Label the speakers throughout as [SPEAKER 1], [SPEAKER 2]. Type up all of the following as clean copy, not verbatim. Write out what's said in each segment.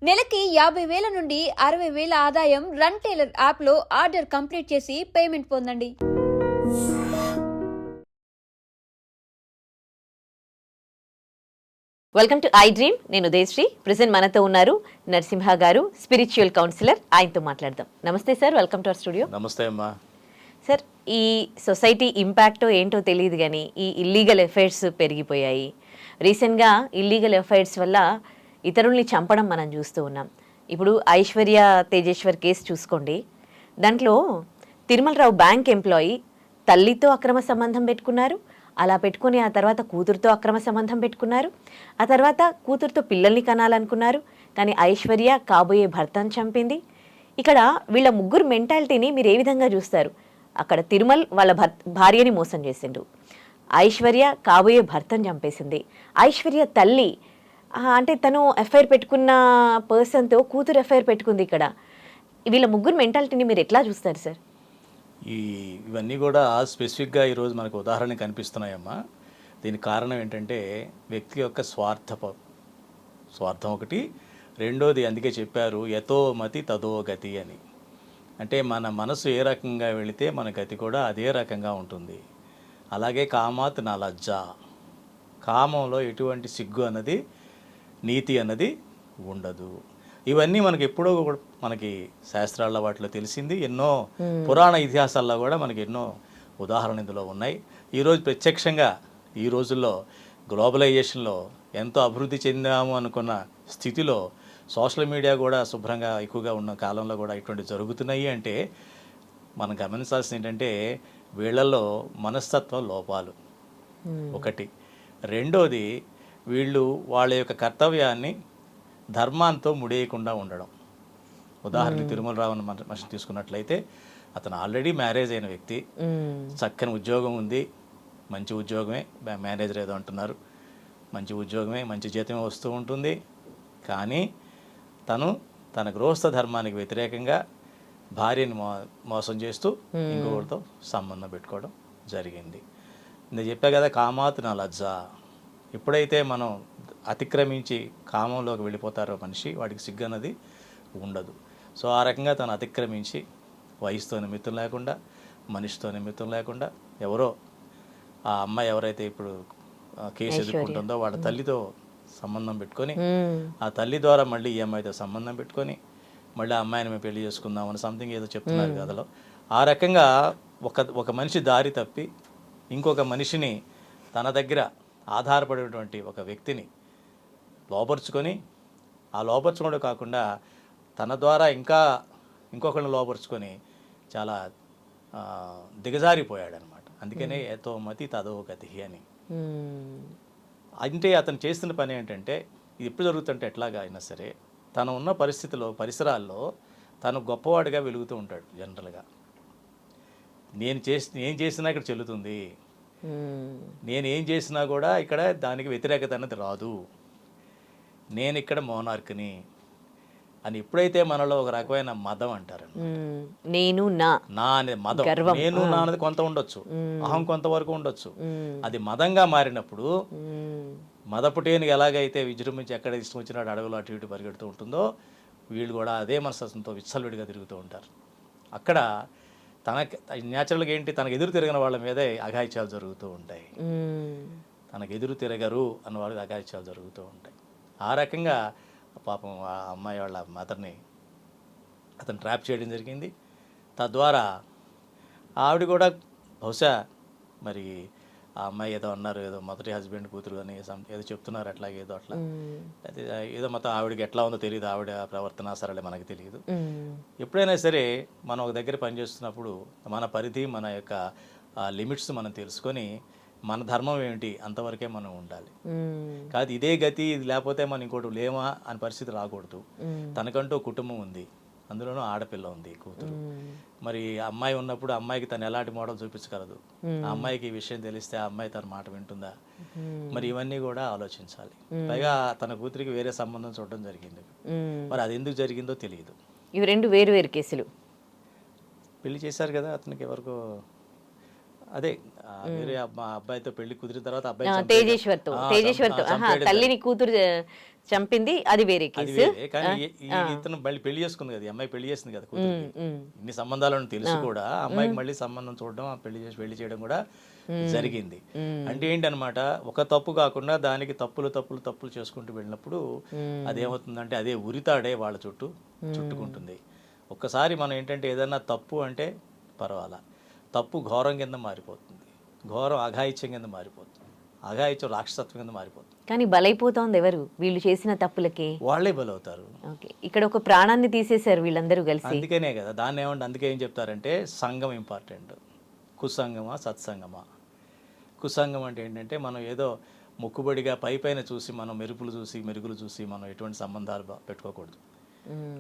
[SPEAKER 1] నెలకి 50,000 నుండి 60,000 ఆదాయం రన్ టైలర్ యాప్లో ఆర్డర్ కంప్లీట్ చేసి పేమెంట్ పొందండి.
[SPEAKER 2] Welcome to I dream. నేను ఉదయశ్రీ. ప్రెసెంట్ మనతో ఉన్నారు నరసింహ గారు, స్పిరిచువల్ కౌన్సిలర్. ఆయనతో మాట్లాడదాం. నమస్తే sir, welcome to our studio.
[SPEAKER 3] నమస్తే అమ్మా.
[SPEAKER 2] సార్, ఈ సొసైటీ ఇంపాక్ట్ ఏంటో తెలియదు కానీ ఈ ఇల్లీగల్ ఎఫైర్స్ పెరిగిపోయాయి. రీసెంట్గా ఇల్లీగల్ ఎఫైర్స్ వల్ల ఇతరుల్ని చంపడం మనం చూస్తూ ఉన్నాం. ఇప్పుడు ఐశ్వర్య తేజేశ్వర్ కేసు చూసుకోండి. దాంట్లో తిరుమలరావు బ్యాంక్ ఎంప్లాయీ తల్లితో అక్రమ సంబంధం పెట్టుకున్నారు. అలా పెట్టుకుని ఆ తర్వాత కూతురుతో అక్రమ సంబంధం పెట్టుకున్నారు. ఆ తర్వాత కూతురుతో పిల్లల్ని కనాలనుకున్నారు. కానీ ఐశ్వర్య కాబోయే భర్తను చంపింది. ఇక్కడ వీళ్ళ ముగ్గురు మెంటాలిటీని మీరు ఏ విధంగా చూస్తారు? అక్కడ తిరుమల్ వాళ్ళ భార్యని మోసం చేసిండు. ఐశ్వర్య కాబోయే భర్తను చంపేసింది. ఐశ్వర్య తల్లి అంటే తను ఎఫ్ఐఆర్ పెట్టుకున్న పర్సన్తో కూతురు ఎఫ్ఐఆర్ పెట్టుకుంది. ఇక్కడ వీళ్ళ ముగ్గురు మెంటాలిటీని మీరు ఎట్లా చూస్తారు సార్?
[SPEAKER 3] ఇవన్నీ కూడా స్పెసిఫిక్గా ఈరోజు మనకు ఉదాహరణ కనిపిస్తున్నాయమ్మా. దీనికి కారణం ఏంటంటే వ్యక్తి యొక్క స్వార్థం ఒకటి. రెండోది అందుకే చెప్పారు యతో మతి తదో గతి అని. అంటే మన మనసు ఏ రకంగా వెళితే మన గతి కూడా అదే రకంగా ఉంటుంది. అలాగే కామాత్ నా లజ్జ, కామంలో ఎటువంటి సిగ్గు అన్నది నీతి అన్నది ఉండదు. ఇవన్నీ మనకి ఎప్పుడో మనకి శాస్త్రాల వాటిలో తెలిసింది. ఎన్నో పురాణ ఇతిహాసాల్లో కూడా మనకి ఎన్నో ఉదాహరణలు ఇందులో ఉన్నాయి. ఈరోజు ప్రత్యక్షంగా ఈ రోజుల్లో గ్లోబలైజేషన్లో ఎంతో అభివృద్ధి చెందాము అనుకున్న స్థితిలో సోషల్ మీడియా కూడా శుభ్రంగా ఎక్కువగా ఉన్న కాలంలో కూడా ఇటువంటి జరుగుతున్నాయి. అంటే మనం గమనించాల్సింది ఏంటంటే వీళ్ళల్లో మనస్తత్వ లోపాలు ఒకటి. రెండోది వీళ్ళు వాళ్ళ యొక్క కర్తవ్యాన్ని ధర్మాంతో ముడియకుండా ఉండడం. ఉదాహరణకి తిరుమలరావు అన్న మనిషి తీసుకున్నట్లయితే అతను ఆల్రెడీ మ్యారేజ్ అయిన వ్యక్తి, చక్కని ఉద్యోగం ఉంది, మంచి ఉద్యోగమే, మేనేజర్ ఏదో అంటున్నారు, మంచి ఉద్యోగమే, మంచి జీతమే వస్తూ ఉంటుంది. కానీ తను తన గృహస్థ ధర్మానికి వ్యతిరేకంగా భార్యని మోసం చేస్తూ ఇంకొకరితో సంబంధం పెట్టుకోవడం జరిగింది. నేను చెప్పా కదా కామాత్ నా లజ్జ. ఎప్పుడైతే మనం అతిక్రమించి కామంలోకి వెళ్ళిపోతారో మనిషి, వాడికి సిగ్గు అన్నది ఉండదు. సో ఆ రకంగా తను అతిక్రమించి వయసుతో నిమిత్తం లేకుండా, మనిషితో నిమిత్తం లేకుండా ఎవరో ఆ అమ్మాయి ఎవరైతే ఇప్పుడు కేసు ఎదుర్కొంటుందో వాళ్ళ తల్లితో సంబంధం పెట్టుకొని, ఆ తల్లి ద్వారా మళ్ళీ ఈ అమ్మాయితో సంబంధం పెట్టుకొని మళ్ళీ ఆ అమ్మాయిని మేము పెళ్లి చేసుకుందామని సంథింగ్ ఏదో చెప్తున్నారు కథలో. ఆ రకంగా ఒక మనిషి దారి తప్పి ఇంకొక మనిషిని తన దగ్గర ఆధారపడేటువంటి ఒక వ్యక్తిని లోపరుచుకొని, ఆ లోపరుచుకోవడం కాకుండా తన ద్వారా ఇంకొకరిని లోపరుచుకొని చాలా దిగజారిపోయాడనమాట. అందుకనే ఏతో మతి తదో గతి అని. అంటే అతను చేస్తున్న పని ఏంటంటే, ఇది ఎప్పుడు జరుగుతుంటే ఎట్లాగా అయినా సరే తను ఉన్న పరిసరాల్లో తను గొప్పవాడిగా వెలుగుతూ ఉంటాడు. జనరల్గా నేను చేసినా ఇక్కడ చెల్లుతుంది, నేను ఏం చేసినా కూడా ఇక్కడ దానికి వ్యతిరేకత అన్నది రాదు, నేను ఇక్కడ మోనార్క్ని అని ఎప్పుడైతే మనలో ఒక రకమైన మదం అంటారు,
[SPEAKER 2] నేను నా
[SPEAKER 3] అనేది మదం, నేను నా అనేది కొంత ఉండొచ్చు, అహం కొంతవరకు ఉండొచ్చు. అది మదంగా మారినప్పుడు మదపుటేనికి ఎలాగైతే విజృంభించి ఎక్కడ ఇష్టం వచ్చినాడు అడవులు అటు ఇటు పరిగెడుతూ ఉంటుందో, వీళ్ళు కూడా అదే మనస్తత్వంతో విచ్చలవిడిగా తిరుగుతూ ఉంటారు. అక్కడ న్యాచురల్గా ఏంటి, తనకు ఎదురు తిరిగిన వాళ్ళ మీదే అఘాయిత్యాలు జరుగుతూ ఉంటాయి. తనకు ఎదురు తిరగరు అన్న వాళ్ళకి అఘాయిత్యాలు జరుగుతూ ఉంటాయి. ఆ రకంగా పాపం ఆ అమ్మాయి వాళ్ళ మదర్ని అతను ట్రాప్ చేయడం జరిగింది. తద్వారా ఆవిడ కూడా బహుశా మరి ఆ అమ్మాయి ఏదో అన్నారు, ఏదో మొదటి హస్బెండ్ కూతురు అని ఏదో చెప్తున్నారు, అట్లాగే ఏదో అట్లా ఏదో మొత్తం ఆవిడకి ఎట్లా ఉందో తెలియదు, ఆవిడ ప్రవర్తన సరళే మనకు తెలియదు. ఎప్పుడైనా సరే మనం ఒక దగ్గర పనిచేస్తున్నప్పుడు మన పరిధి, మన యొక్క లిమిట్స్ మనం తెలుసుకొని మన ధర్మం ఏమిటి అంతవరకే మనం ఉండాలి. కాదు ఇదే గతి, ఇది లేకపోతే మనం ఇంకోటి లేమా అని పరిస్థితి రాకూడదు. తనకంటూ కుటుంబం ఉంది, అందులోనూ ఆడపిల్ల ఉంది, కూతురు. మరి అమ్మాయి ఉన్నప్పుడు అమ్మాయికి తను ఎలాంటి మోడల్ చూపించగలదు, ఆ అమ్మాయికి ఈ విషయం తెలిస్తే ఆ అమ్మాయి తన మాట వింటుందా, మరి ఇవన్నీ కూడా ఆలోచించాలి. పైగా తన కూతురికి వేరే సంబంధం చూడడం జరిగింది, మరి అది ఎందుకు జరిగిందో తెలియదు.
[SPEAKER 2] ఇవి రెండు వేరు వేరు కేసులు.
[SPEAKER 3] పెళ్లి చేశారు కదా, అతనికి ఎవరికో అదే వేరే అబ్బాయితో పెళ్లి కుదిరిన తర్వాత అబ్బాయి
[SPEAKER 2] తేజేశ్వర్తో తల్లిని కూతురు చంపింది, అది వేరే
[SPEAKER 3] అది
[SPEAKER 2] కేసు.
[SPEAKER 3] వేరే. కానీ ఇతను మళ్ళీ పెళ్లి చేసుకుంది కదా, ఈ అమ్మాయి పెళ్లి చేసింది కదా కూతురికి. ఇన్ని సంబంధాలను తెలిసి కూడా అమ్మాయికి మళ్ళీ సంబంధం చూడడం, పెళ్లి చేయడం కూడా జరిగింది. అంటే ఏంటనమాట, ఒక తప్పు కాకుండా దానికి తప్పులు చేసుకుంటూ వెళ్ళినప్పుడు అదేమవుతుందంటే అదే ఉరితాడే వాళ్ళ చుట్టూ చుట్టుకుంటుంది. ఒక్కసారి మనం ఏంటంటే ఏదన్నా తప్పు అంటే పర్వాలా, తప్పు ఘోరం కింద మారిపోతుంది, ఘోరం అఘాయిత్యం కింద మారిపోతుంది, అఘాయిత్యం రాక్షసత్వం కింద మారిపోతుంది.
[SPEAKER 2] కానీ బలైపోతోంది ఎవరు? వీళ్ళు చేసిన తప్పులకి
[SPEAKER 3] వాళ్ళే బలవుతారు.
[SPEAKER 2] ఓకే, ఇక్కడ ఒక ప్రాణాన్ని తీసేశారు వీళ్ళందరూ కలిసి.
[SPEAKER 3] అందుకనే కదా దాన్ని అందుకే ఏం చెప్తారంటే సంఘం ఇంపార్టెంట్. కుసంగమా సత్సంగమా? కుసంగం అంటే ఏంటంటే మనం ఏదో మొక్కుబడిగా పైన చూసి మనం మెరుగులు చూసి మనం ఎటువంటి సంబంధాలు పెట్టుకోకూడదు.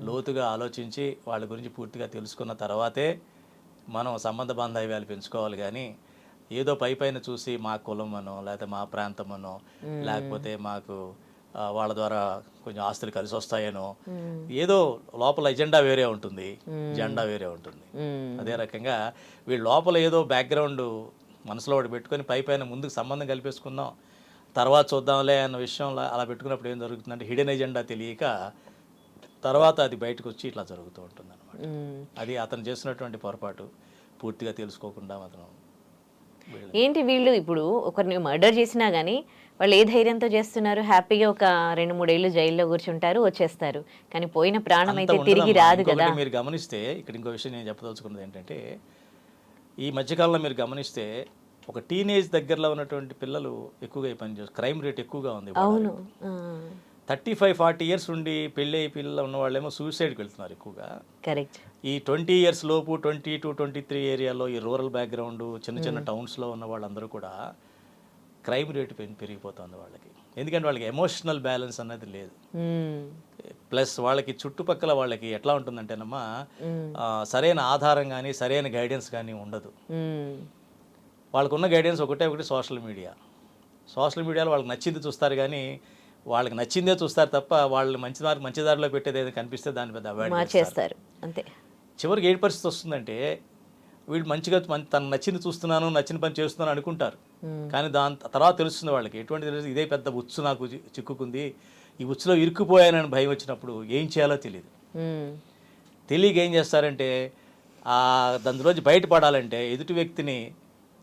[SPEAKER 3] లోతుగా ఆలోచించి వాళ్ళ గురించి పూర్తిగా తెలుసుకున్న తర్వాతే మనం సంబంధ బాంధవ్యాలు పెంచుకోవాలి. కానీ ఏదో పైన చూసి మా కులం అనో, లేకపోతే మా ప్రాంతం అనో, లేకపోతే మాకు వాళ్ళ ద్వారా కొంచెం ఆస్తులు కలిసి వస్తాయనో, ఏదో లోపల ఎజెండా వేరే ఉంటుంది, జెండా వేరే ఉంటుంది. అదే రకంగా వీళ్ళ లోపల ఏదో బ్యాక్గ్రౌండ్ మనసులో ఒకటి పెట్టుకొని పైన ముందుకు సంబంధం కలిపేసుకుందాం, తర్వాత చూద్దాంలే అన్న విషయంలో అలా పెట్టుకున్నప్పుడు ఏం జరుగుతుందంటే హిడెన్ ఎజెండా తెలియక తర్వాత అది బయటకు వచ్చి ఇట్లా జరుగుతూ ఉంటుంది అనమాట. అది అతను చేసినటువంటి పొరపాటు. పూర్తిగా తెలుసుకోకుండా అతను
[SPEAKER 2] ఏంటి వీళ్ళు ఇప్పుడు ఒకరిని మర్డర్ చేసినా కానీ వాళ్ళు ఏ ధైర్యంతో చేస్తున్నారు? హ్యాపీగా ఒక 2-3 ఏళ్ళు జైల్లో కూర్చుంటారు, వచ్చేస్తారు. కానీ పోయిన ప్రాణం అయితే తిరిగి రాదు కదా.
[SPEAKER 3] మీరు గమనిస్తే ఇక్కడ ఇంకో విషయం నేను చెప్పదలుచుకున్నది ఏంటంటే, ఈ మధ్యకాలంలో మీరు గమనిస్తే ఒక టీనేజ్ దగ్గరలో ఉన్నటువంటి పిల్లలు ఎక్కువగా ఈ పని చేస్తారు. క్రైమ్ రేట్ ఎక్కువగా ఉంది.
[SPEAKER 2] అవును,
[SPEAKER 3] 35-40 ఇయర్స్ ఉండి పెళ్ళి పిల్లలు ఉన్న వాళ్ళేమో సూసైడ్కి వెళ్తున్నారు ఎక్కువగా.
[SPEAKER 2] కరెక్ట్.
[SPEAKER 3] ఈ 20 ఇయర్స్ లోపు 20-23 ఏరియాలో ఈ రూరల్ బ్యాక్గ్రౌండ్ చిన్న టౌన్స్లో ఉన్న వాళ్ళందరూ కూడా క్రైమ్ రేటు పెరిగిపోతుంది వాళ్ళకి. ఎందుకంటే వాళ్ళకి ఎమోషనల్ బ్యాలెన్స్ అన్నది లేదు. ప్లస్ వాళ్ళకి చుట్టుపక్కల వాళ్ళకి ఎట్లా ఉంటుందంటేనమ్మా, సరైన ఆధారం కానీ సరైన గైడెన్స్ కానీ ఉండదు. వాళ్ళకున్న గైడెన్స్ ఒకటి సోషల్ మీడియాలో వాళ్ళకి నచ్చింది చూస్తారు, కానీ వాళ్ళకి నచ్చిందే చూస్తారు తప్ప వాళ్ళు మంచి దారిలో పెట్టేది ఏదైనా కనిపిస్తే దాని పెద్ద అవాయిడ్ చేస్తారు.
[SPEAKER 2] అంతే.
[SPEAKER 3] చివరికి ఏ పరిస్థితి వస్తుందంటే వీళ్ళు మంచిగా తను నచ్చింది చూస్తున్నాను, నచ్చిన పని చేస్తున్నాను అనుకుంటారు. కానీ దాని తర్వాత తెలుస్తుంది వాళ్ళకి ఎటువంటి తెలుసు, ఇదే పెద్ద ఉచ్చు నాకు చిక్కుకుంది, ఈ ఉచ్చులో ఇరుక్కుపోయానని భయం వచ్చినప్పుడు ఏం చేయాలో తెలియదు. తెలియక ఏం చేస్తారంటే దానిలోంచి బయటపడాలంటే ఎదుటి వ్యక్తిని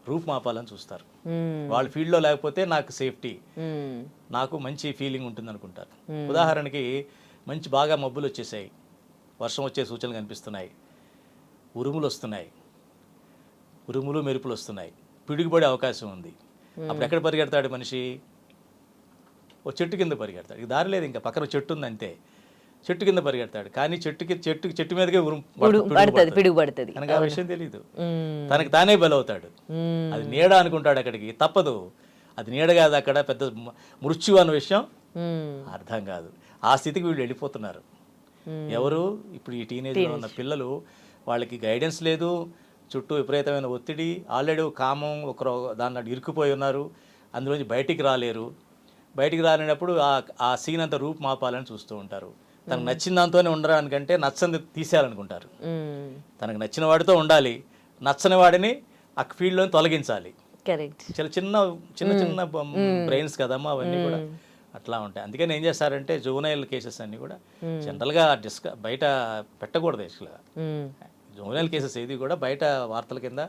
[SPEAKER 3] రూపుమాపాలని చూస్తారు. వాళ్ళ ఫీల్డ్లో లేకపోతే నాకు సేఫ్టీ, నాకు మంచి ఫీలింగ్ ఉంటుంది అనుకుంటారు. ఉదాహరణకి బాగా మబ్బులు వచ్చేసాయి, వర్షం వచ్చే సూచనలు కనిపిస్తున్నాయి, ఉరుములు మెరుపులు వస్తున్నాయి, పిడుగుపడే అవకాశం ఉంది. అప్పుడు ఎక్కడ పరిగెడతాడు మనిషి? ఓ చెట్టు కింద పరిగెడతాడు. ఇక దారి లేదు, ఇంకా పక్కన చెట్టు ఉంది అంతే, చెట్టు కింద పరిగెడతాడు. కానీ చెట్టు మీదకే
[SPEAKER 2] పిడుగు పడుతుంది
[SPEAKER 3] కనుక ఆ విషయం తెలియదు, తనకి తానే బలవుతాడు. అది నీడ అనుకుంటాడు, అక్కడికి తప్పదు. అది నీడ కాదు, అక్కడ పెద్ద మృత్యు అన్న విషయం అర్థం కాదు. ఆ స్థితికి వీళ్ళు వెళ్ళిపోతున్నారు. ఎవరు? ఇప్పుడు ఈ టీనేజ్లో ఉన్న పిల్లలు. వాళ్ళకి గైడెన్స్ లేదు, చుట్టూ విపరీతమైన ఒత్తిడి, ఆల్రెడీ కామం దానిలో ఇరుక్కుపోయి ఉన్నారు, అందులోంచి బయటికి రాలేరు. బయటికి రాలేనప్పుడు ఆ సీన్ అంతా రూపు మాపాలని చూస్తూ ఉంటారు. తనకు నచ్చిన దాంతోనే ఉండడానికంటే నచ్చని తీసేయాలనుకుంటారు. తనకు నచ్చిన వాడితో ఉండాలి, నచ్చని వాడిని ఆ ఫీల్డ్లో తొలగించాలి. చాలా చిన్న బ్రెయిన్స్ కదమ్మా అవన్నీ కూడా అట్లా ఉంటాయి. అందుకని ఏం చేస్తారంటే జూనైల్ కేసెస్ అన్ని కూడా జనరల్గా బయట పెట్టకూడదు. యాక్చువల్గా జూనైల్ కేసెస్ ఏది కూడా బయట వార్తల కింద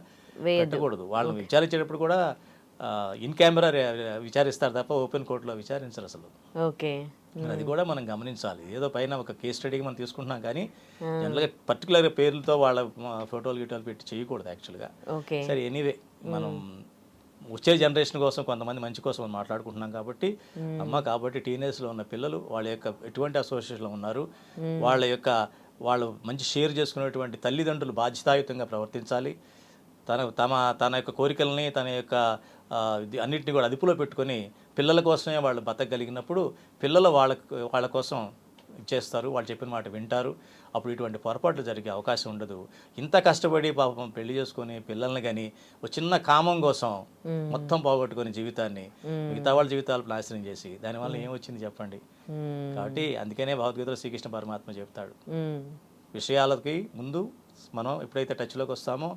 [SPEAKER 3] పెట్టకూడదు. వాళ్ళని విచారించేటప్పుడు కూడా ఇన్ కెమెరా విచారిస్తారు తప్ప ఓపెన్ కోర్టులో విచారించరు అసలు.
[SPEAKER 2] ఓకే,
[SPEAKER 3] అది కూడా మనం గమనించాలి. ఏదో పైన ఒక కేస్ స్టడీకి మనం తీసుకుంటున్నాం, కానీ జనరల్గా పర్టికులర్ పేర్లతో వాళ్ళ ఫోటోలు పెట్టి చేయకూడదు యాక్చువల్గా. సరే, ఎనీవే మనం వచ్చే జనరేషన్ కోసం, కొంతమంది మంచి కోసం మనం మాట్లాడుకుంటున్నాం కాబట్టి కాబట్టి టీనేజ్లో ఉన్న పిల్లలు వాళ్ళ యొక్క ఎటువంటి అసోసియేషన్లో ఉన్నారు, వాళ్ళు మంచి షేర్ చేసుకునేటువంటి తల్లిదండ్రులు బాధ్యతాయుతంగా ప్రవర్తించాలి. తన యొక్క కోరికలని, తన యొక్క అన్నింటినీ కూడా అదుపులో పెట్టుకొని పిల్లల కోసమే వాళ్ళు బతకగలిగినప్పుడు పిల్లలు వాళ్ళ కోసం చేస్తారు, వాళ్ళు చెప్పిన మాట వింటారు. అప్పుడు ఇటువంటి పొరపాట్లు జరిగే అవకాశం ఉండదు. ఇంత కష్టపడి పాపం పెళ్లి చేసుకొని పిల్లల్ని కానీ ఒక చిన్న కామం కోసం మొత్తం పోగొట్టుకుని జీవితాన్ని, మిగతా వాళ్ళ జీవితాలు నాశనం చేసి దానివల్ల ఏమొచ్చింది చెప్పండి. కాబట్టి అందుకనే భగవద్గీతలో శ్రీకృష్ణ పరమాత్మ చెప్తాడు, విషయాలకి ముందు మనం ఎప్పుడైతే టచ్లోకి వస్తామో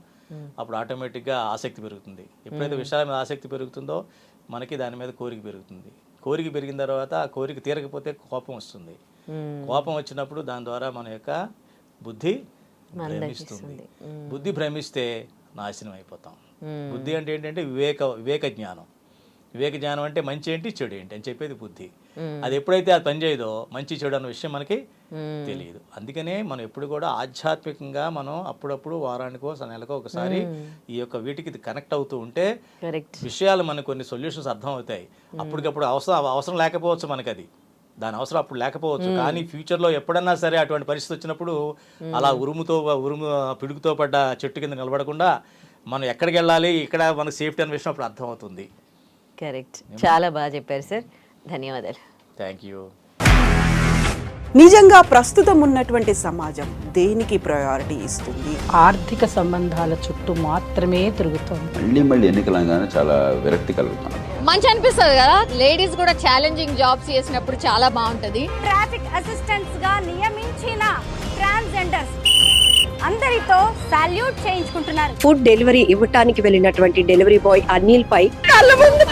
[SPEAKER 3] అప్పుడు ఆటోమేటిక్గా ఆసక్తి పెరుగుతుంది. ఎప్పుడైతే విషయాల మీద ఆసక్తి పెరుగుతుందో మనకి దాని మీద కోరిక పెరుగుతుంది. కోరిక పెరిగిన తర్వాత ఆ కోరిక తీరకపోతే కోపం వస్తుంది. కోపం వచ్చినప్పుడు దాని ద్వారా మన యొక్క బుద్ధి భ్రమిస్తుంది. బుద్ధి భ్రమిస్తే నాశనం అయిపోతాం. బుద్ధి అంటే ఏంటంటే వివేక జ్ఞానం. వివేక జ్ఞానం అంటే మంచి ఏంటి చెడు ఏంటి అని చెప్పేది బుద్ధి. అది ఎప్పుడైతే అది పనిచేయదో మంచి చెడు అన్న విషయం మనకి తెలియదు. అందుకనే మనం ఎప్పుడు కూడా ఆధ్యాత్మికంగా మనం అప్పుడప్పుడు వారానికో నెలకో ఒకసారి ఈ యొక్క వీటికి కనెక్ట్ అవుతూ ఉంటే విషయాలు మనకు కొన్ని సొల్యూషన్స్ అర్థం అవుతాయి. అప్పటికప్పుడు అవసరం లేకపోవచ్చు మనకి, అది దాని అవసరం అప్పుడు లేకపోవచ్చు, కానీ ఫ్యూచర్లో ఎప్పుడన్నా సరే అటువంటి పరిస్థితి వచ్చినప్పుడు అలా పిడుగుతో పడ్డ చెట్టు కింద నిలబడకుండా మనం ఎక్కడికి వెళ్ళాలి, ఇక్కడ మనకు సేఫ్టీ అనే విషయం అప్పుడు అర్థమవుతుంది.
[SPEAKER 2] కరెక్ట్, చాలా బాగా చెప్పారు సార్, ధన్యవాదాలు.
[SPEAKER 3] Thank you.
[SPEAKER 4] నిజంగా ప్రస్తుతం ఉన్నటువంటి సమాజం దేనికి ప్రయారిటీ ఇస్తుంది?
[SPEAKER 5] ఆర్థిక సంబంధాల చుట్టూ మాత్రమే తిరుగుతోంది.
[SPEAKER 6] మళ్ళీ ఎన్నికలంగానే చాలా విరక్తి కలుగుతున్నాం.
[SPEAKER 7] మంచి అనిపిస్తుంది కదా, లేడీస్ కూడా ఛాలెంజింగ్ జాబ్స్ చేసినప్పుడు చాలా బాగుంటది.
[SPEAKER 8] ట్రాఫిక్ అసిస్టెంట్స్ గా నియమించిన ట్రాన్స్జెండర్స్ అందరితో సాల్యూట్ చేయించుకుంటున్నారు.
[SPEAKER 9] ఫుడ్ డెలివరీ ఇవ్వటానికి వెళ్ళినటువంటి డెలివరీ బాయ్ అనిల్ పై కళ్ళ ముందు